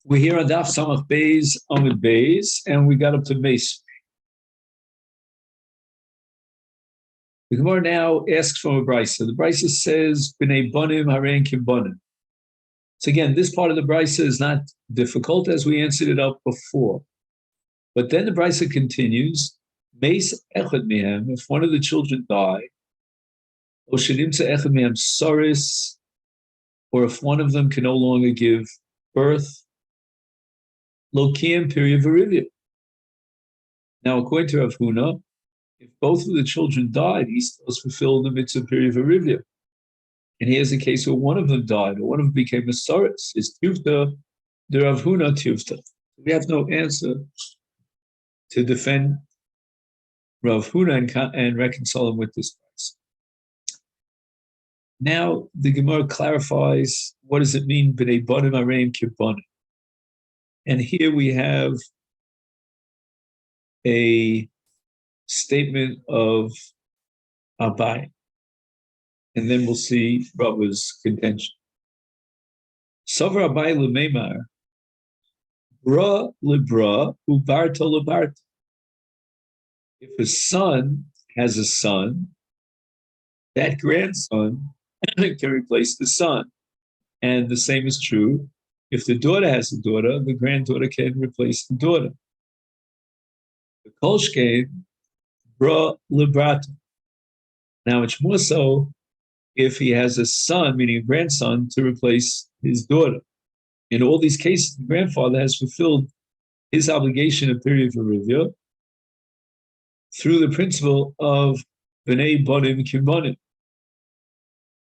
We're here on Daf Samach Beis, Amid Beis, and we got up to Masechet. The Gemara now asks from a brisa. The brisa says, "B'nei bonim harein kibonim." So again, this part of the brisa is not difficult as we answered it up before. But then the brisa continues, "Meis echad mihem," if one of the children die, o shenimtza echad mihem saris, or if one of them can no longer give birth, Lokiam period virivia. Now, according to Rav Huna, if both of the children died, he still has fulfilled the mitzvah period virivia. And here's a case where one of them died, or one of them became a saris. Is tuvta the Rav Huna tuvta? We have no answer to defend Rav Huna and reconcile him with this price. Now, the Gemara clarifies what does it mean, b'nei bonim hareim kibonim. And here we have a statement of Abai. And then we'll see Rabba's contention. Sover Abai l'meimar, bra libra, ubarta libarta. If a son has a son, that grandson can replace the son. And the same is true. If the daughter has a daughter, the granddaughter can replace the daughter. The kolshkein, bra librata. Now, it's more so if he has a son, meaning a grandson, to replace his daughter. In all these cases, the grandfather has fulfilled his obligation of period virivia through the principle of b'nei bonim kibonim.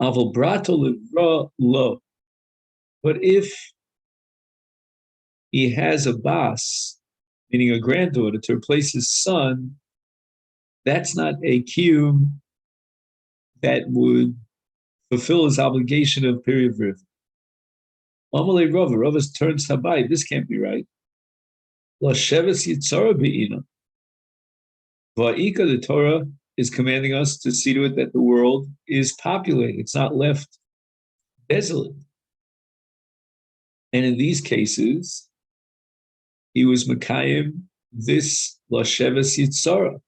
Aval brato libra lo. But if he has a bas, meaning a granddaughter, to replace his son, that's not a kiyum that would fulfill his obligation of period virivia. Amalei Rava, Rava turns Habai, this can't be right. La sheves yitzara be'ina. Va'ika, the Torah is commanding us to see to it that the world is populated. It's not left desolate. And in these cases, he was Mekayim, this Lasheves Yitzara.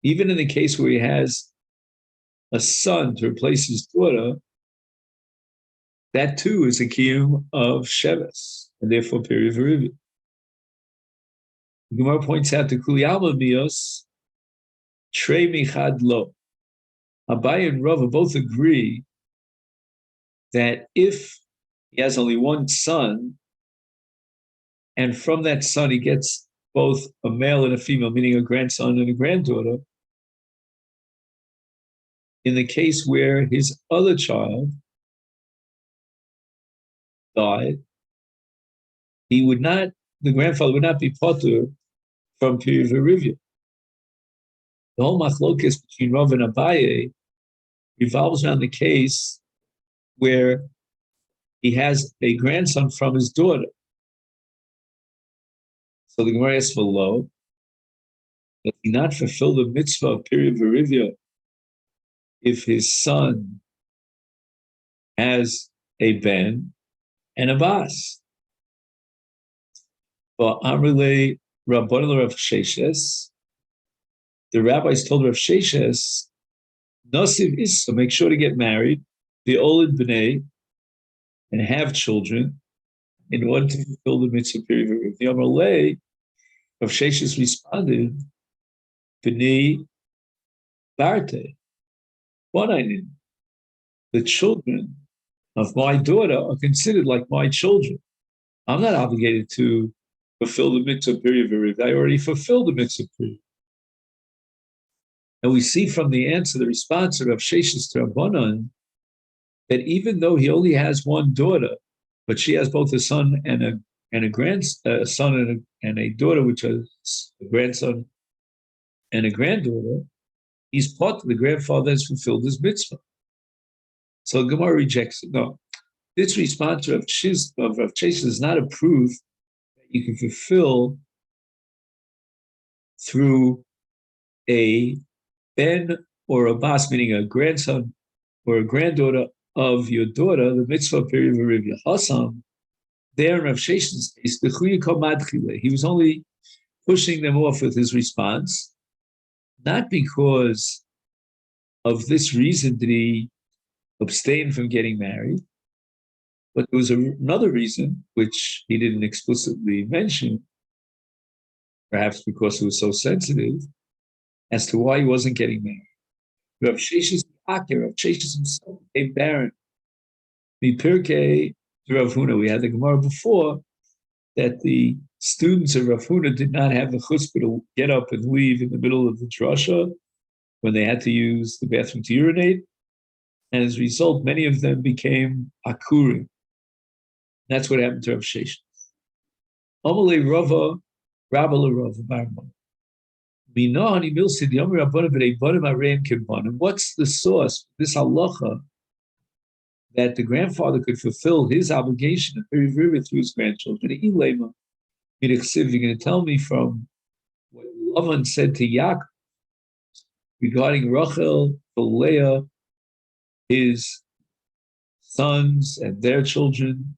Even in the case where he has a son to replace his daughter, that too is a kiyum of Sheves, and therefore period virivia. Gemara points out to Kuli Alma Mios, Trei Michad Lo. Abai and Rava both agree that if he has only one son, and from that son, he gets both a male and a female, meaning a grandson and a granddaughter. In the case where his other child died, the grandfather would not be potter from period virivia. The whole machlokes between Rav and Abaye revolves around the case where he has a grandson from his daughter. So the Gemara asks for lo, that he not fulfill the mitzvah of period virivia if his son has a ben and a bas. But Amrele Rabbanel Rav Sheshes, the rabbis told Rav Sheshes, Nasiv Issa, make sure to get married, the Olid B'nai, and have children in order to fulfill the mitzvah period virivia. The Amrele Rav Sheshes responded, B'nai Barte. The children of my daughter are considered like my children. I'm not obligated to fulfill the mitzvah period virivia. I already fulfilled the mitzvah period. And we see from the answer, the response of Rav Sheshes to Rabbanan, that even though he only has one daughter, but she has both a son and a grandson and a daughter, which is a grandson and a granddaughter, he's part of the grandfather has fulfilled his mitzvah. So Gemara rejects it. No, this response of Rav Sheshes is not a proof that you can fulfill through a ben or a bas, meaning a grandson or a granddaughter of your daughter, the mitzvah period virivia. Hasam, there in Rav Sheshin's case, the Chuyiko Madchile, he was only pushing them off with his response, not because of this reason did he abstain from getting married, but there was another reason, which he didn't explicitly mention, perhaps because he was so sensitive, as to why he wasn't getting married. Rav Sheshes Rav Sheshes himself became barren. Mipirkei to Rav Huna. We had the Gemara before that the students of Rav Huna did not have the chutzpah to get up and leave in the middle of the drasha when they had to use the bathroom to urinate. And as a result, many of them became akurim. That's what happened to Rav Sheshes. Amalei Rava, Rabba Rava Barman. What's the source of this halacha that the grandfather could fulfill his obligation through his grandchildren? You're going to tell me from what Lavan said to Yaakov regarding Rachel, Leah, his sons and their children,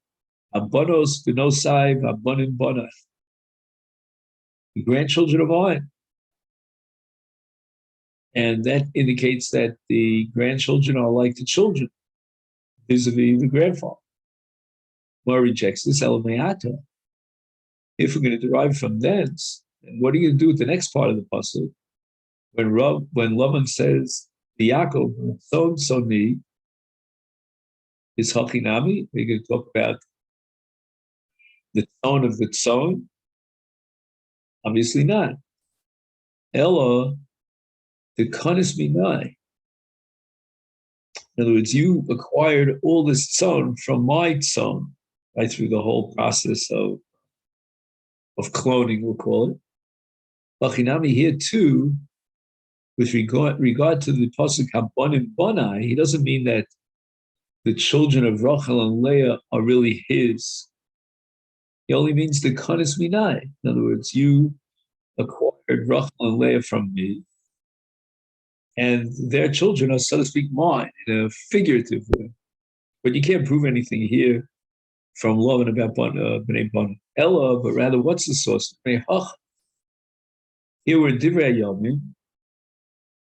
Abanos, Benosai, Abanim Bonach, the grandchildren of mine. And that indicates that the grandchildren are like the children, vis-a-vis the grandfather. Mar rejects this, Elameata. If we're going to derive from thence, then what are you going to do with the next part of the pasuk? When Lavan says, the Yaakov, so me, is Hachinami, we're going to talk about the tone of the tzon? Obviously not. Ella, the kanis minai. In other words, you acquired all this tzon from my tzon, right through the whole process of cloning, we'll call it. Lachinami here too, with regard to the pasuk Habonim Bonai, he doesn't mean that the children of Rachel and Leah are really his. He only means the kanis minai. In other words, you acquired Rachel and Leah from me, and their children are, so to speak, mine in a figurative way. But you can't prove anything here from Lavan about Bnei Bana. Ella, but rather, what's the source? Here we're in Divrei Yomi.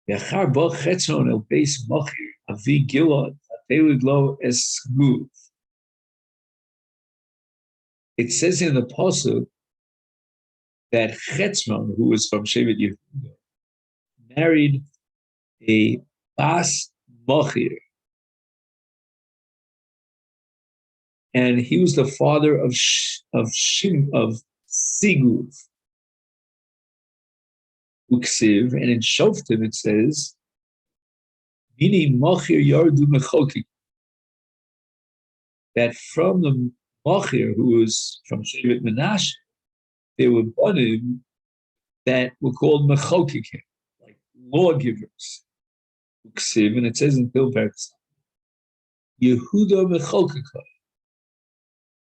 Yachar bo chetzon el beis machir avi gilad atelid lo esguv. It says in the pasuk that Chetzron, who was from Shevet Yehuda, married a bas machir, and he was the father of Siguv, Uksiv, and in Shoftim it says, "Mini machir yardu mechoki," that from the machir who was from Shevet Menashe, there were banim that were called mechokikim, like lawgivers. Uksiv, and it says in Pilpar, Yehuda mechokika,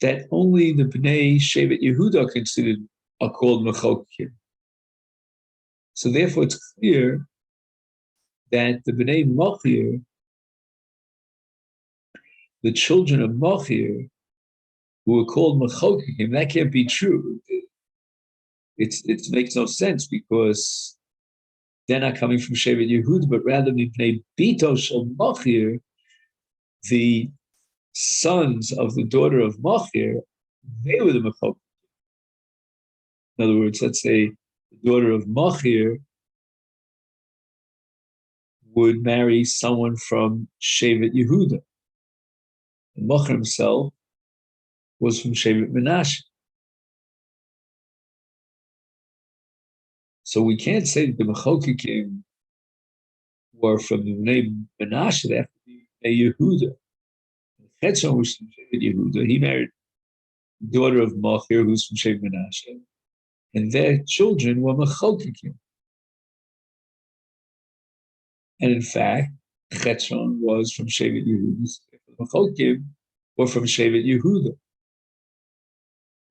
that only the Bnei Shevet Yehuda considered are called mechokikim. So therefore, it's clear that the Bnei Machir, the children of Machir, who were called mechokikim, that can't be true. It makes no sense because they're not coming from Shevet Yehuda, but rather Mipnei Bito Shel Machir, the sons of the daughter of Machir, they were the mechokikim. In other words, let's say the daughter of Machir would marry someone from Shevet Yehuda. And Machir himself was from Shevet Menashe. So we can't say that the mechokikim were from the name Menashe. They have to be a Yehuda. Chetzon was from Shevet Yehuda. He married the daughter of Machir, who's from Shevet Menashe, and their children were mechokikim. And in fact, Chetzon was from Shevet Yehuda. Mechokikim were from Shevet Yehuda.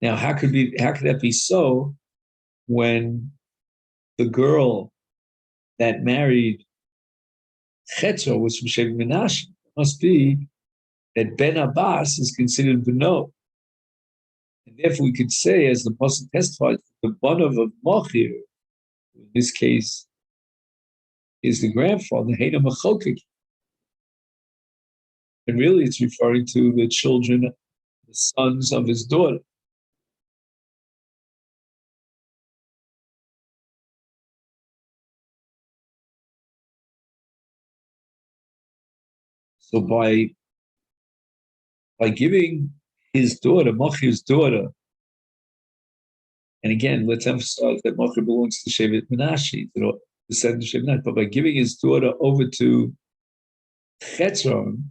Now, how could that be so when the girl that married Chetzon was from Shevet Menashe? It must be that Ben Abbas is considered Beno. And therefore, we could say, as the Pasuk testifies, the Banav of Machir, in this case, is the grandfather, Hena Machokik. And really, it's referring to the children, the sons of his daughter. So by giving his daughter, Machir's daughter, and again, let's emphasize that Machir belongs to Shevet Menashe, descendant of Shevet Menashe, but by giving his daughter over to Chetzron,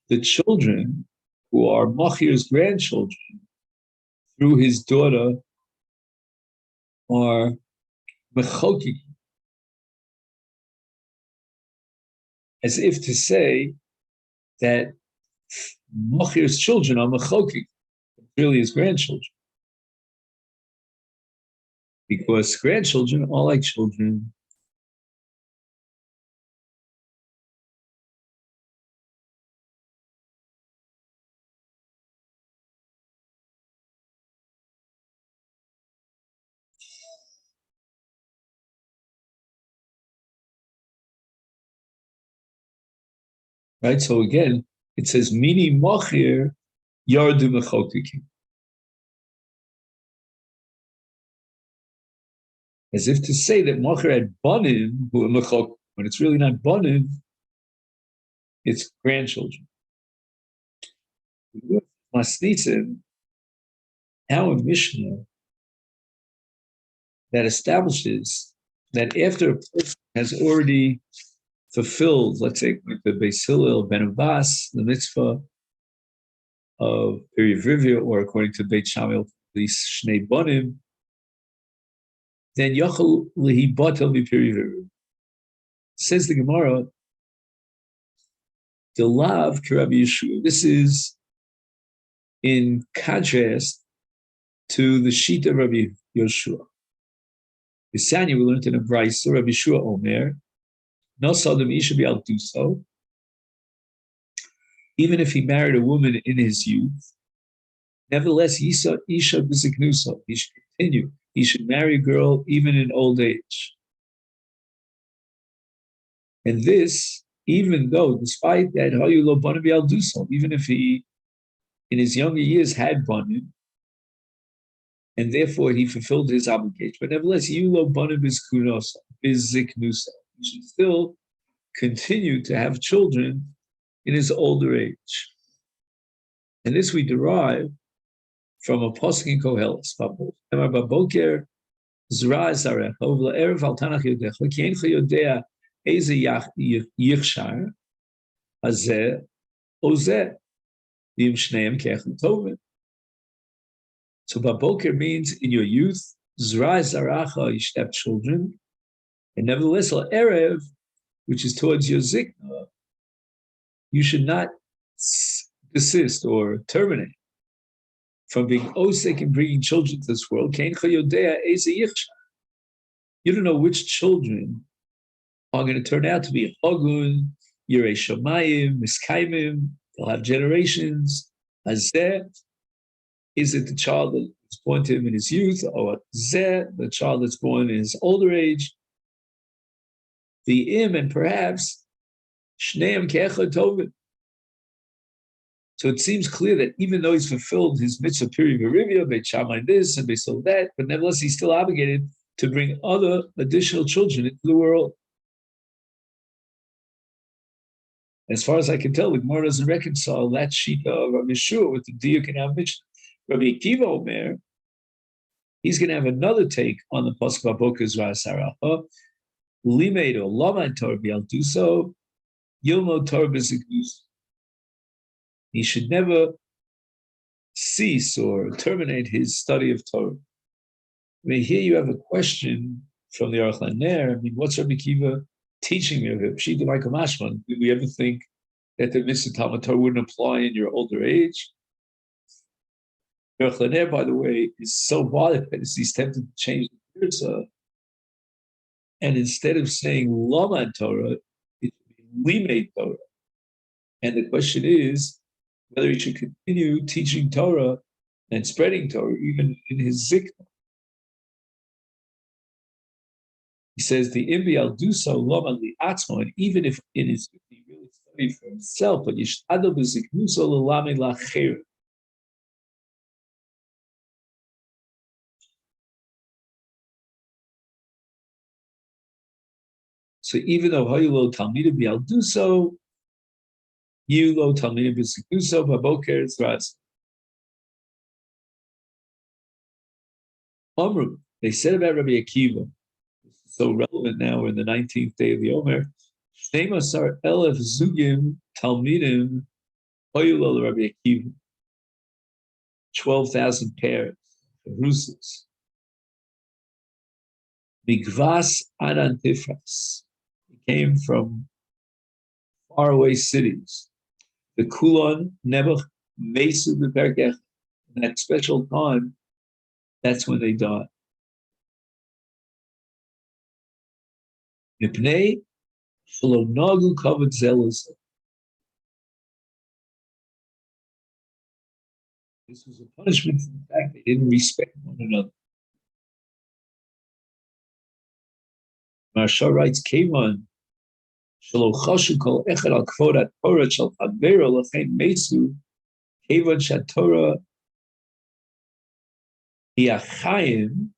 the children who are Machir's grandchildren through his daughter are Mechoki, as if to say that Machir's children are Mechoki, really his grandchildren. Because grandchildren are like children. Right? So again, it says, Mini Machir Yardu Mechokikim. As if to say that Machir had Banim who are Mechok, when it's really not Banim, it's grandchildren. Masnitzim, our Mishnah that establishes that after a person has already fulfilled, let's say, like the Beis Hillel ben Abbas, the mitzvah of Perivivia, or according to Beit Shammai, the Shnei Banim, then Yochel Lehi Batel Perivivia. Says the Gemara, the Lav Kirabi Yeshua. This is in contrast to the sheet of Rabbi Yeshua. Bisanya, we learned in a Brisa, Rabbi Yeshua Omer, no Sodom Isha Bi'al do so, even if he married a woman in his youth. Nevertheless, Isha B'ziknuso, he should continue. He should marry a girl even in old age. And this, even though, despite that, Hayulo Banim Bi'al do so, even if he, in his younger years, had Banim, and therefore he fulfilled his obligation. But nevertheless, Yulo Banim Bizkunosa, Biziknusa. He should still continue to have children in his older age. And this we derive from a pasuk in Koheles. Baboker Zra Zarech Ovla Erev Al Tanach Yodecha Ki Eincha Yodea Eze Yichshar Hazeh Ozeh V'im Shneim Kechel Tovim. So Baboker means in your youth, Zra Zaracha, you should have children, and nevertheless, Al Erev, which is towards your Zikna, you should not desist or terminate from being osek and bringing children to this world. You don't know which children are going to turn out to be Hogun, Yirei Shamayim, Miskaimim, they'll have generations. Hazeh, is it the child that was born to him in his youth, or Zeh, the child that's born in his older age? The Im, and perhaps Shneim Kecha Tovim. So it seems clear that even though he's fulfilled his mitzvah period of Rivia, Beit Shammai this and Beit Hillel that, but nevertheless he's still obligated to bring other additional children into the world. As far as I can tell, the Gemara doesn't reconcile that shita of Rabbi Yeshua with the Diuk in our Mishnah. Rabbi Akiva Omer, he's going to have another take on the pasuk Baboker Zra Saracha. Limeid or Laman Torah Bi'al do so, Yilmo Torah B'Ziknus. He should never cease or terminate his study of Torah. I mean, here you have a question from the Aruch LaNer. I mean, what's Rabbi Akiva teaching me of it? Pshita Michael Mashman. Did we ever think that the mitzvah Talmud Torah wouldn't apply in your older age? Aruch LaNer, by the way, is so bothered that he's tempted to change the mitzvah. And instead of saying Laman Torah, it should be Limeid Torah. And the question is whether he should continue teaching Torah and spreading Torah, even in his zikna. He says the Imbi al do so loma li atzmo, and even if in his he really studied for himself, but yishtadol b'ziknuso l'lame lacher. So even though Hayulo Talmidim Bial do so, you lo Talmidim B'Ziknuso Baboker Tzras. Omru, they said about Rabbi Akiva, so relevant now, we're in the 19th day of the Omer, Shnemasar Elef Zugim Talmidim Hayulo Rabbi Akiva, 12,000 pairs of roosters. Migvas Adantifras, came from faraway cities. The Kulon Nebuch Mesu Beperkech, in that special time, that's when they died. Mipnei Shelo Nagu Kavod Zelus. This was a punishment for the fact they didn't respect one another. Marsha writes, Kevon Shelo Choshu Kol Echad Al Kvod HaTorah Shel Chavero L'chein Mesu Kevon ShaTorah Hiachayim,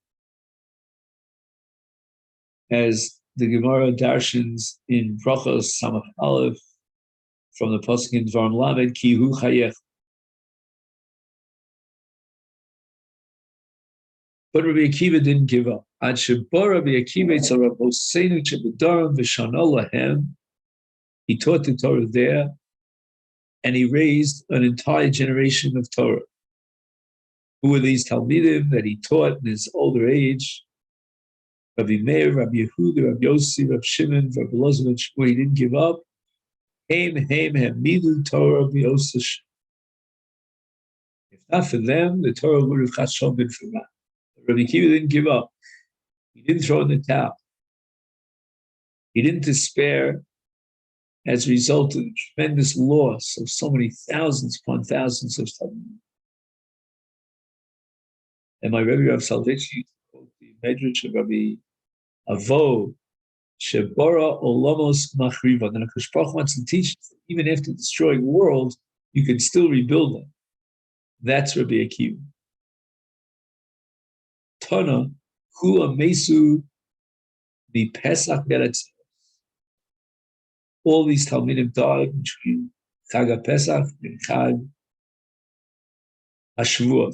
as the Gemara darshans in Brachos Samach Aleph from the pasuk in Dvarim Lamed, Ki Hu Chayech. But Rabbi Akiva didn't give up. Ad Sheba Rabbi Akiva Tzal Rabboseinu Shebedarim V'Shana Lahem. He taught the Torah there, and he raised an entire generation of Torah. Who were these Talmidim that he taught in his older age? Rabbi Meir, Rabbi Yehuda, Rabbi Yossi, Rabbi Shimon, Rabbi Elazar, who he didn't give up. Hamidu Torah b'Yosash. If not for them, the Torah would have chashom been forgotten. Rabbi Akiva didn't give up. He didn't throw in the towel. He didn't despair as a result of the tremendous loss of so many thousands upon thousands of Talmudim. And my Rebbe Rav Soloveitchik quote the Medrash of Rabbi Avo, Shebara Olamos Machriva. And Akash Baruch wants to teach us that even after destroying worlds, you can still rebuild them. That's Rabbi Akiva. Tana, Kula Mesu, the Pesach Beretz. All these Talmidim died between Chag Pesach and Chag HaShavuot.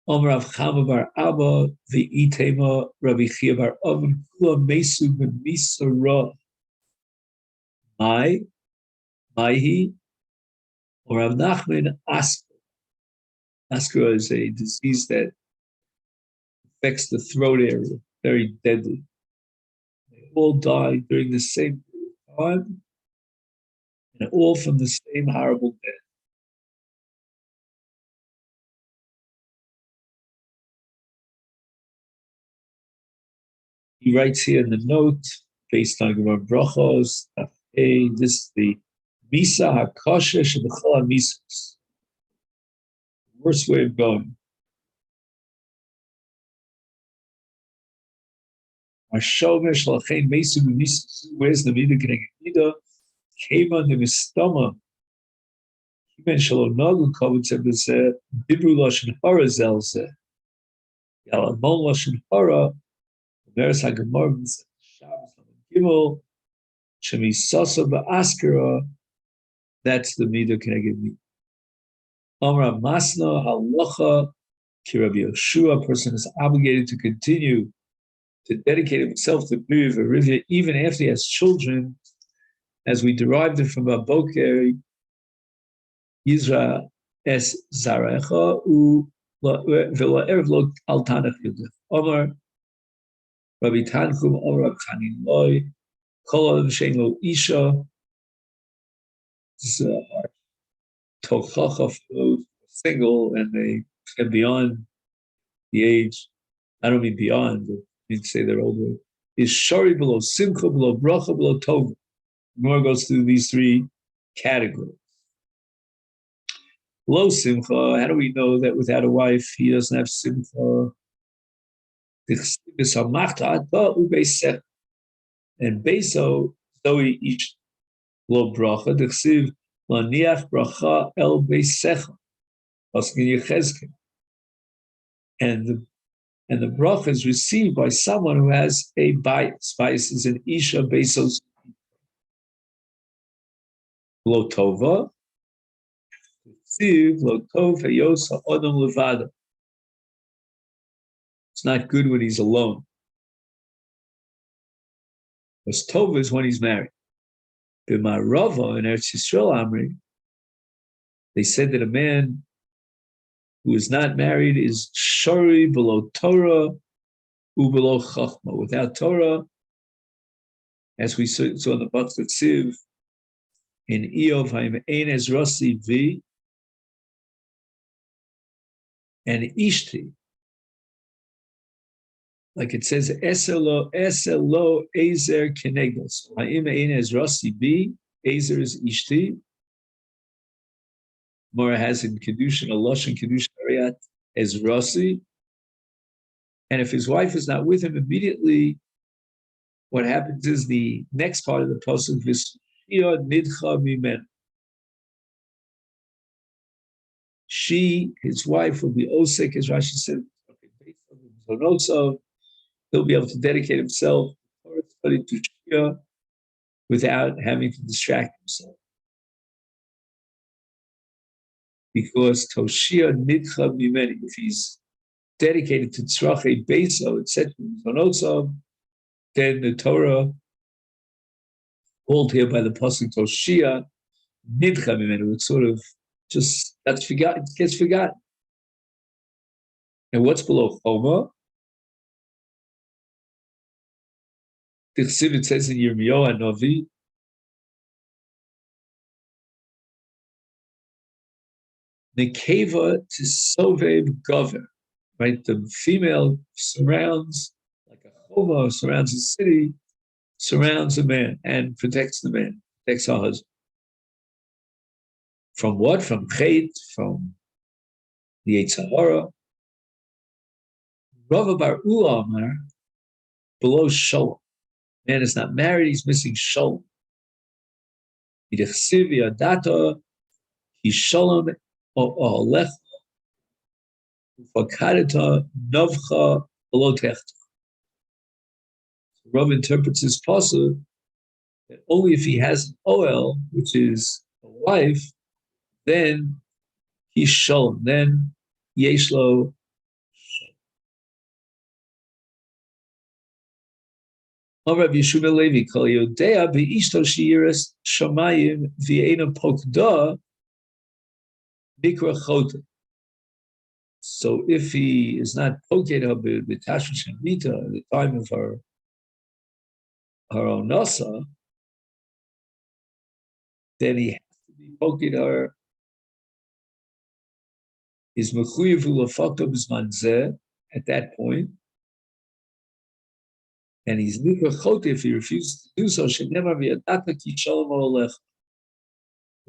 Omer Rav Chama bar Abba, the Itema Rabbi Chia bar Oven, Kula Mesu b'Misara. Maihi, or Rav Nachman Askar. Askar is a disease that affects the throat area, very deadly. They all died during the same period of time, and all from the same horrible death. He writes here in the note, based on Gemara Brachos, this is the Misa HaKoshesh and the Chol HaMisas. Worst way of going. Hashomesh Lachein Mesu B'Misas. Where's the Mida Keneged Mida? Kema Nemistama. Kimen Shalom Nagu Kavod Zebezeh. Dibru Lashon Hara Zelzeh. Yalamon Lashon Hara. Meres HaGemar Shabbos Gimel. Shemisasa Ba'askara. That's the Mida Keneged Mida. Amra Masna Halacha Ki Rabbi Yoshua. A person is obligated to continue to dedicate himself to Piriv Arivia even after he has children, as we derived it from Baboker Yizra Es Zarecha U Vela Erev Lo Al Tanach Yudef. Omar Rabbi Tanchum Omar Rabbi Chanin Loi Kol Adam Shein Lo Isha Tochacha for those single and they get beyond the age. I don't mean beyond, but I mean to say they're older. Is Shari below Simcha, below Bracha, below Tova. Gemara goes through these three categories. Lo simcha. How do we know that without a wife he doesn't have simcha? And beso zoe ish lo bracha. Dechsiv laniach bracha el beisecha. And the bracha is received by someone who has a bias. Bias is an isha besos lo tova. Lo tov heyos ha'odam levada. It's not good when he's alone. Because tova is when he's married. B'marava in Eretz Yisrael Amri, they said that a man who is not married is shori below Torah u below chachma. Without Torah, as we saw in the Bach Tziv, in Eov Haim Ein Ezrasi V and Ishti, like it says, Eselo Ezer Kenegdos. Haim Ein Ezrasi V, Ezer is Ishti. Mora has in Kedushin, a Lashon Kedushin Ariat Ezrasi. And if his wife is not with him immediately, what happens is the next part of the pasuk is nidcha mimen. She, his wife, will be osek, as Rashi said, he'll be able to dedicate himself to Shia without having to distract himself. Because Toshia nidcha mimen, if he's dedicated to tzrachei beso, etc., then the Torah, called here by the pasuk Toshia, nidcha mimenu, it's sort of just that's forgotten. It gets forgotten. And what's below choma? The Chsiv, it says in Yirmiyahu Hanavi, nekeva to sovev gover, right? The female surrounds, like a choma surrounds a city, surrounds a man and protects the man, protects her husband. From what? From chet, from the Yetzer Hara. Rava bar Ula Amar, below shalom. Man is not married, he's missing shalom. Idechsiv yadata, he's shalom o'alecha, ufakadata novcha below techta. Rav interprets this pasuk that only if he has an oel, which is a wife, then he's shalom. Then yeshlo. Rav Yeshua Levi kol yodea beishto sheyiras shamayim v'eina pokda nikra chota. So if he is not poked her b'tashmish shamita at the time of her onasa, then he has to be poked her. Is mechuyev ulafakto b'zman at that point. And he's nikra chota if he refuses to do so. Shenemar v'yadata ki shalom olech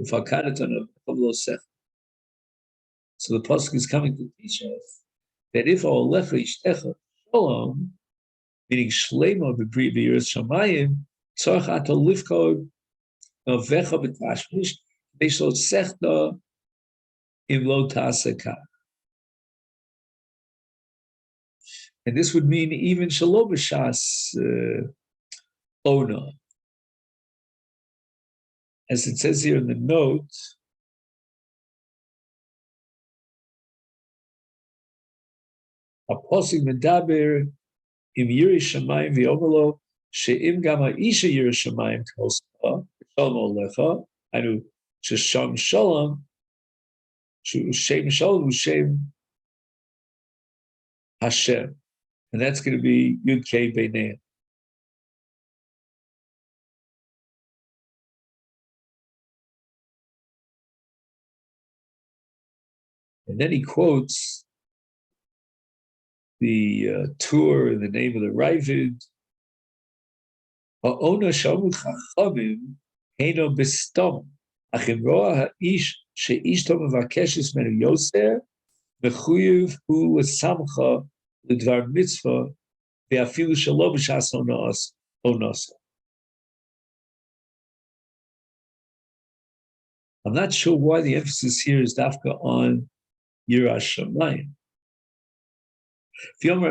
ufakadatan lo sech. So the pasuk is coming to teach us that if olecha ishtecha shalom, meaning shlema b'bri v'yiras shamayim, tzarich ato lifkod novecha b'tashmish b'shlo sechta im lo taseka. And this would mean even shalom b'shas ona. As it says here in the note, Apostle medaber im yiri shamayim v'yomelo she'im gam ha'isha yiri shamayim k'oscha shalom olecha anu shesham shalom shem shalom shem Hashem, and that's going to be Yud Kei Beineim. And then he quotes the tour in the name of the Ravid. Ha'ona shamu chachamim heino bestom achim roa ha'ish she'ishto mevakeshes menu yoser, mechuyev hu l'samcha l'dvar mitzvah, ve'afilu shelo b'shas onos. I'm not sure why the emphasis here is dafka on Yiras Shamayim. When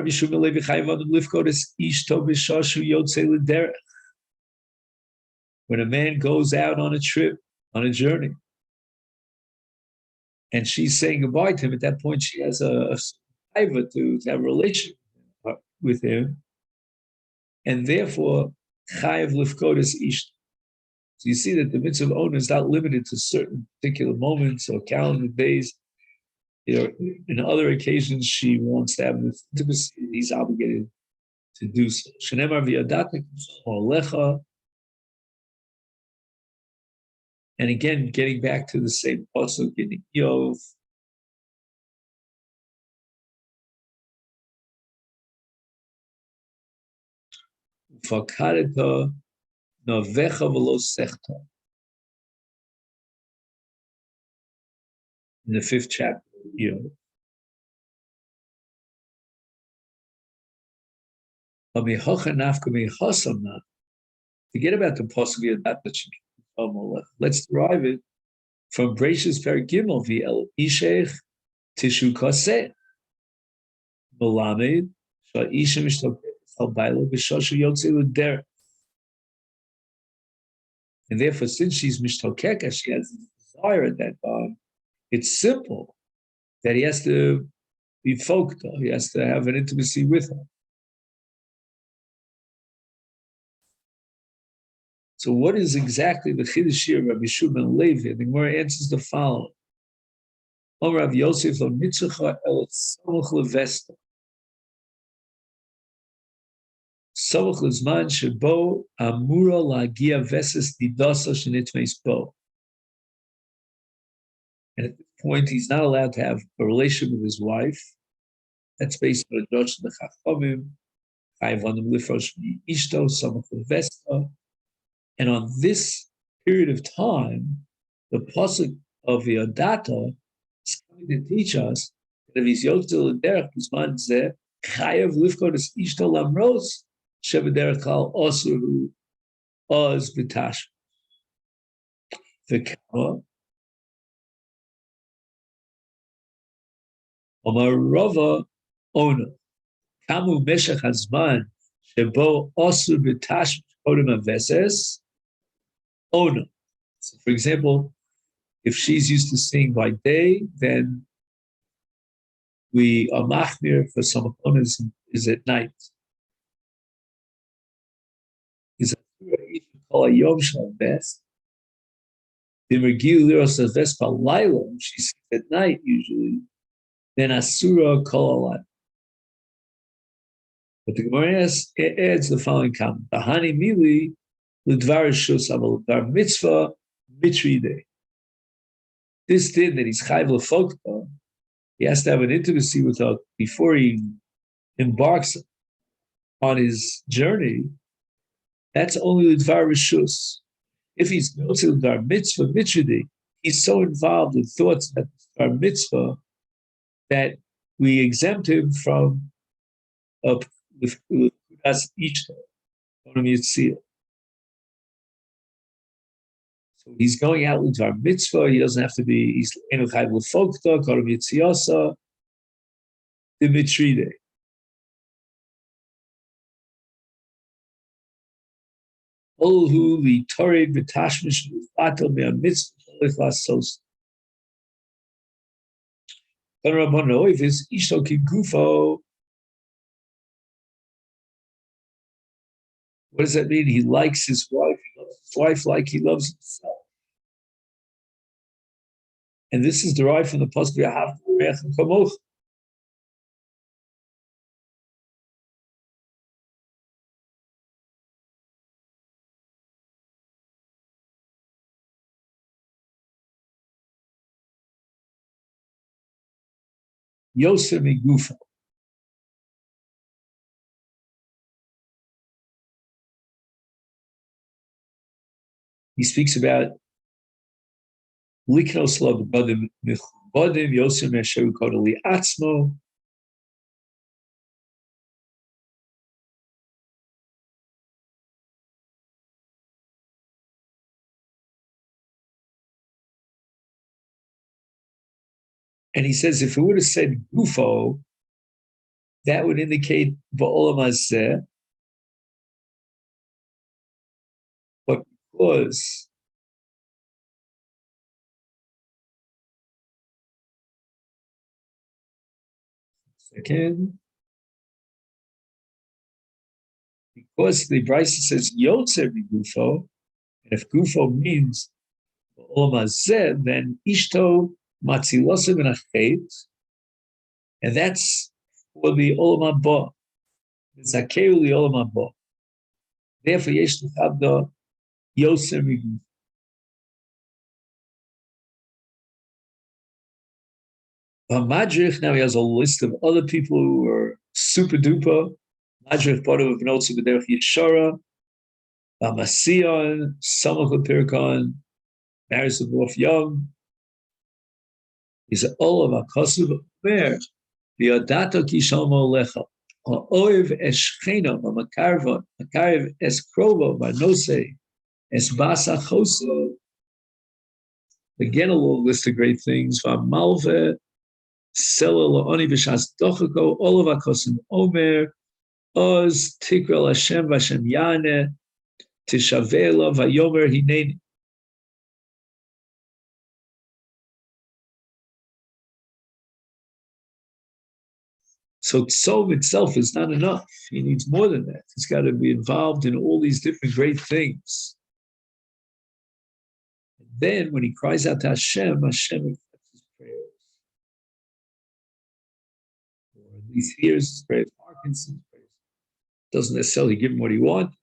a man goes out on a trip, on a journey, and she's saying goodbye to him, at that point she has a to have a relationship with him, and therefore chayav lifkodes ishto. So you see that the mitzvah of owner is not limited to certain particular moments or calendar days. In other occasions, she wants to have intimacy. He's obligated to do so. And again, getting back to the same pasuk in Yov, Fakareta Navecha v'lo sechta. In the 5th chapter of Yov. Forget about the pasuk that let's derive it from Brachos Perek Gimel v'el ishech tishu kaseh melamed sha'isha mishtokes al baila b'shashu yotzei l'der. And therefore, since she's mishtokeka, she has a desire at that time. It's simple that he has to be focused. He has to have an intimacy with her. So what is exactly the Chiddush here, Rabbi Shimon Levi? The Gemara answers the following. Rav Yosef lo nitzucha el samuch levesta. Samuch lezman shebo amura lagia veses didasa shenitmeis bo. And at this point, he's not allowed to have a relationship with his wife. That's based on the Josh and the Chachamim. Chayvanim lifrosh ishto samuch levesta. And on this period of time, the pasuk of Yodata is coming to teach us that if he's yotzel derech b'zman zeh, chayav lifkodes ishto lamros shebederech kal osuru oz b'tash. V'kama Omar Rava Ona kamu meshach hazman shebo osur b'tash kodem aveses Ona. So, for example, if she's used to seeing by day, then we are machmir for some opponents is at night. Is call a yom best. The mergil liros best palayla. She sees at night usually. Then asura call a. But the Gemara adds the following comment: Tahani mili l'dvar shus aval l'dvar mitzvah mitride. This din that he's chayv l'fokta, he has to have an intimacy with her before he embarks on his journey. That's only l'dvar rishus. If he's yotze l'dvar mitzvah mitride, he's so involved in thoughts that l'dvar mitzvah that we exempt him from with us each day. So he's going out with our mitzvah. He doesn't have to be. He's enochayv l'fokta koram yitziyasa dimitride. Olhu li torei b'tashmish v'atel me'an mitzvah l'chlas. Rabban Oivis ishto kigufo. What does that mean? He likes his wife. He loves his wife like he loves himself. And this is derived from the pasuk Yahav Re'echem Kamoch. Yosef Migufa. He speaks about Liknos lo b'godim mechubodim yosem esheru kodol li'atzmo. And he says if it would have said gufo, that would indicate ba'olam hazeh, but because the Bryce says yotzer gufo, and if gufo means ba'olam hazeh, then ishto matzilosim and achet, and that's for the olam haba. Zakeu li olam haba. Therefore, yesh l'chavda yoser migufo. Madrich, now he has a list of other people who were super duper. Madrich Barav of Notes of B'derech Yeshara, Masiyon, Samach Pirkon, Maris of Wolf Young. He said, Olav HaKosuv Omer, V'yadato Kishomo Lecha, Ha'oiv Eshcheno, Makarev Eskrovo, Vanose, Esbasa Choso. Again, a little list of great things. V'amalve, Sela La'oni V'shas Dochako, Olav HaKosuv Omer, Oz Tikral Hashem Vashem Yane Tishavela Vayomer Hineni. So Tzov itself is not enough. He needs more than that. He's got to be involved in all these different great things. And then when he cries out to Hashem, Hashem accepts his prayers. Or at least hears his prayers, hearkens his prayers. Doesn't necessarily give him what he wants.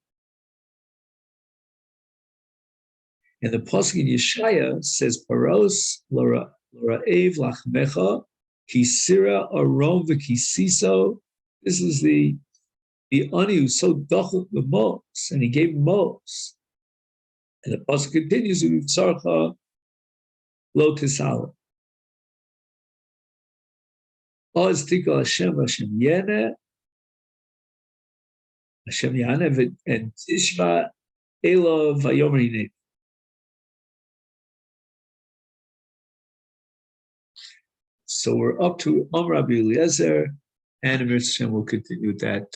And the Pasuk in Yeshaya says, Paros Lora'ev Lachmecha, Kisira Arom V'Kisiso. This is the ani who's so dachuk the most, and he gave him most. And the Pasuk continues, Tzarcha Lo Tisala. Oz Tikal Hashem Yene, and Tishma Elo Vayomer Hinei. So we're up to Rabbi Eliezer, and Amir Hashem will continue that